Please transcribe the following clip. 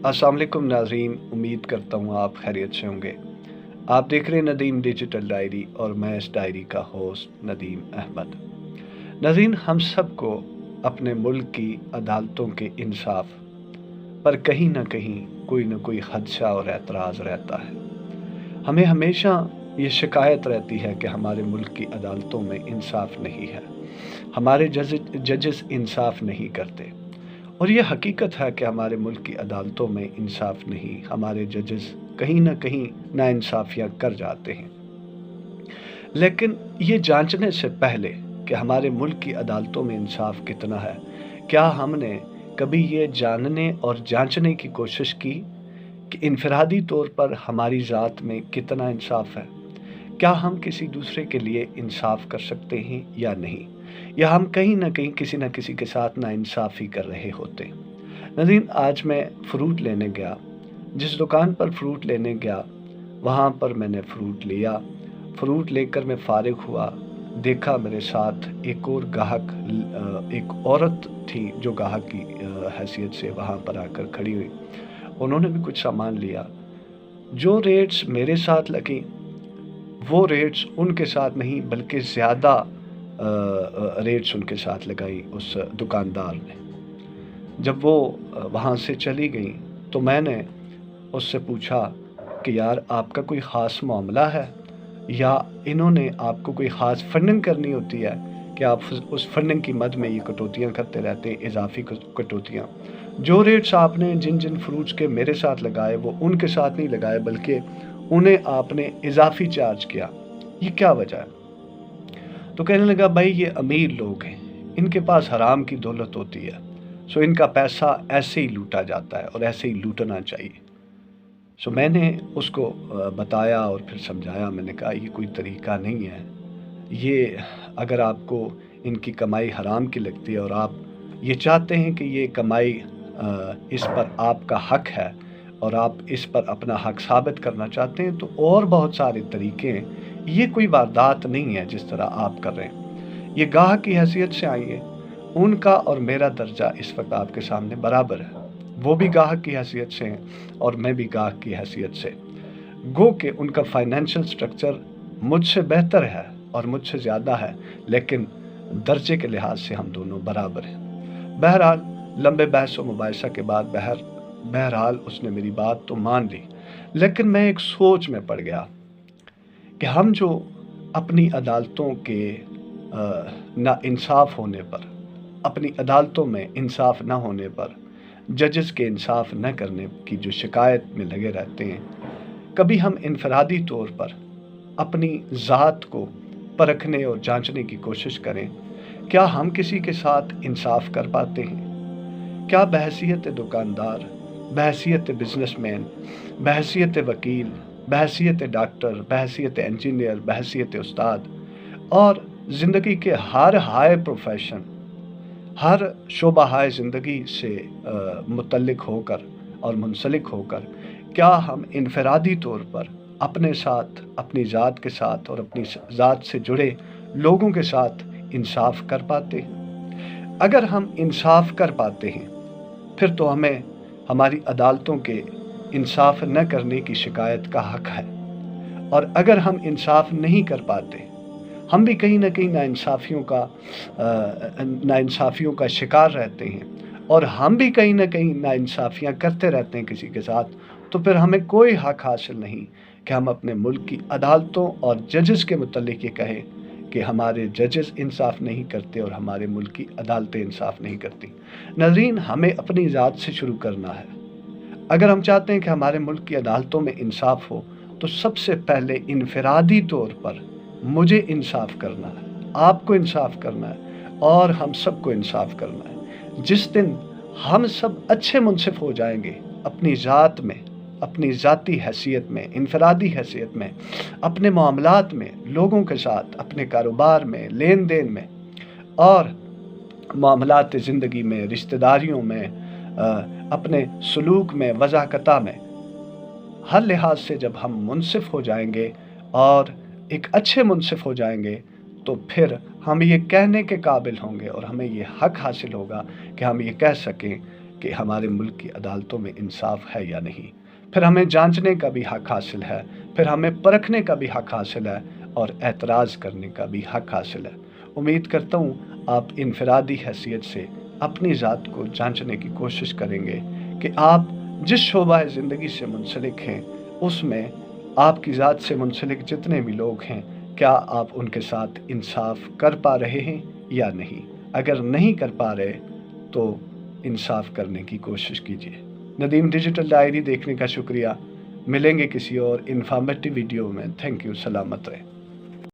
अस्सलाम वालेकुम नाज़रीन, उम्मीद करता हूँ आप खैरियत से होंगे। आप देख रहे हैं नदीम डिजिटल डायरी और मैं इस डायरी का होस्ट नदीम अहमद। नाज़रीन, हम सबको अपने मुल्क की अदालतों के इंसाफ पर कहीं ना कहीं कोई ना कोई खदशा और एतराज़ रहता है। हमें हमेशा ये शिकायत रहती है कि हमारे मुल्क की अदालतों में इंसाफ नहीं है, हमारे जजेस इंसाफ नहीं करते। और ये हकीकत है कि हमारे मुल्क की अदालतों में इंसाफ नहीं, हमारे जजेस कहीं ना कहीं नाइंसाफ़ियाँ कर जाते हैं। लेकिन ये जांचने से पहले कि हमारे मुल्क की अदालतों में इंसाफ कितना है, क्या हमने कभी ये जानने और जांचने की कोशिश की कि इनफरादी तौर पर हमारी ज़ात में कितना इंसाफ है? क्या हम किसी दूसरे के लिए इंसाफ कर सकते हैं या नहीं? या हम कहीं न कहीं किसी न किसी के साथ नाइंसाफ़ी कर रहे होते? नाज़रीन, आज मैं फ्रूट लेने गया। जिस दुकान पर फ्रूट लेने गया, वहाँ पर मैंने फ्रूट लिया। फ्रूट लेकर मैं फ़ारिग हुआ, देखा मेरे साथ एक और गाहक एक औरत थी जो गाहक की हैसियत से वहाँ पर आकर खड़ी हुई। उन्होंने भी कुछ सामान लिया। जो रेट्स मेरे साथ लगी, वो रेट्स उनके साथ नहीं बल्कि ज़्यादा रेट्स उनके साथ लगाई उस दुकानदार ने। जब वो वहाँ से चली गई तो मैंने उससे पूछा कि यार, आपका कोई ख़ास मामला है या इन्होंने आपको कोई ख़ास फंडिंग करनी होती है कि आप उस फंडिंग की मद में ये कटौतियाँ करते रहते हैं, इजाफी कटौतियाँ। जो रेट्स आपने जिन जिन फ्रूट्स के मेरे साथ लगाए वो उनके साथ नहीं लगाए बल्कि उन्हें आपने इजाफी चार्ज किया, ये क्या वजह है? तो कहने लगा, भाई ये अमीर लोग हैं, इनके पास हराम की दौलत होती है, सो इनका पैसा ऐसे ही लूटा जाता है और ऐसे ही लूटना चाहिए। सो मैंने उसको बताया और फिर समझाया। मैंने कहा ये कोई तरीका नहीं है, ये अगर आपको इनकी कमाई हराम की लगती है और आप ये चाहते हैं कि ये कमाई इस पर आपका हक है और आप इस पर अपना हक साबित करना चाहते हैं तो और बहुत सारे तरीके हैं, ये कोई वारदात नहीं है जिस तरह आप कर रहे हैं। ये गाहक की हैसियत से आई है, उनका और मेरा दर्जा इस वक्त आपके सामने बराबर है। वो भी गाहक की हैसियत से हैं और मैं भी गाहक की हैसियत से। गो कि उनका फाइनेंशियल स्ट्रक्चर मुझसे बेहतर है और मुझसे ज़्यादा है, लेकिन दर्जे के लिहाज से हम दोनों बराबर हैं। बहरहाल, लंबे बहस व मुबाहिसा के बाद बहरहाल उसने मेरी बात तो मान ली, लेकिन मैं एक सोच में पड़ गया कि हम जो अपनी अदालतों के ना इंसाफ होने पर, अपनी अदालतों में इंसाफ ना होने पर, जजेस के इंसाफ न करने की जो शिकायत में लगे रहते हैं, कभी हम इनफरादी तौर पर अपनी ज़ात को परखने और जांचने की कोशिश करें, क्या हम किसी के साथ इंसाफ कर पाते हैं? क्या बहैसियत दुकानदार, बहैसियत बिजनेसमैन, बहैसियत वकील, बहैसियत डॉक्टर, बहैसियत इंजीनियर, बहैसियत उस्ताद और ज़िंदगी के हर हाय प्रोफेशन, हर शोबा हाय ज़िंदगी से मुतल्लिक होकर और मुंसलिक होकर, क्या हम इनफरादी तौर पर अपने साथ, अपनी ज़ात के साथ और अपनी ज़ात से जुड़े लोगों के साथ इंसाफ कर पाते हैं? अगर हम इंसाफ कर पाते हैं फिर तो हमें हमारी अदालतों के इंसाफ न करने की शिकायत का हक है। और अगर हम इंसाफ नहीं कर पाते, हम भी कहीं ना कहीं नाइंसाफ़ियों का शिकार रहते हैं और हम भी कहीं ना कहीं नाइंसाफ़ियाँ करते रहते हैं किसी के साथ, तो फिर हमें कोई हक हासिल नहीं कि हम अपने मुल्क की अदालतों और जजेस के मुतल्लिक ये कहें कि हमारे जजेस इंसाफ नहीं करते और हमारे मुल्क की अदालतें इंसाफ नहीं करती। नाज़रीन, हमें अपनी ज़ात से शुरू करना है। अगर हम चाहते हैं कि हमारे मुल्क की अदालतों में इंसाफ हो तो सबसे पहले इनफरादी तौर पर मुझे इंसाफ करना है, आपको इंसाफ करना है और हम सबको इंसाफ करना है। जिस दिन हम सब अच्छे मुनसिफ हो जाएंगे अपनी ज़ात में, अपनी ज़ाती हैसियत में, इनफरादी हैसियत में, अपने मामलात में, लोगों के साथ, अपने कारोबार में, लेन देन में और मामलात ज़िंदगी में, रिश्तेदारियों में, अपने सलूक में, वज़ाकता में, हर लिहाज से जब हम मुनसिफ हो जाएंगे और एक अच्छे मुनसिफ हो जाएंगे तो फिर हम ये कहने के काबिल होंगे और हमें ये हक हासिल होगा कि हम ये कह सकें کہ ہمارے ملک کی عدالتوں میں انصاف ہے یا نہیں۔ پھر ہمیں جانچنے کا بھی حق حاصل ہے، پھر ہمیں پرکھنے کا بھی حق حاصل ہے اور اعتراض کرنے کا بھی حق حاصل ہے۔ امید کرتا ہوں آپ انفرادی حیثیت سے اپنی ذات کو جانچنے کی کوشش کریں گے کہ آپ جس شعبہ زندگی سے منسلک ہیں اس میں آپ کی ذات سے منسلک جتنے بھی لوگ ہیں، کیا آپ ان کے ساتھ انصاف کر پا رہے ہیں یا نہیں۔ اگر نہیں کر پا رہے تو انصاف کرنے کی کوشش کیجیے۔ ندیم ڈیجیٹل ڈائری دیکھنے کا شکریہ۔ ملیں گے کسی اور انفارمیٹیو ویڈیو میں۔ Thank you. سلامت رہیں۔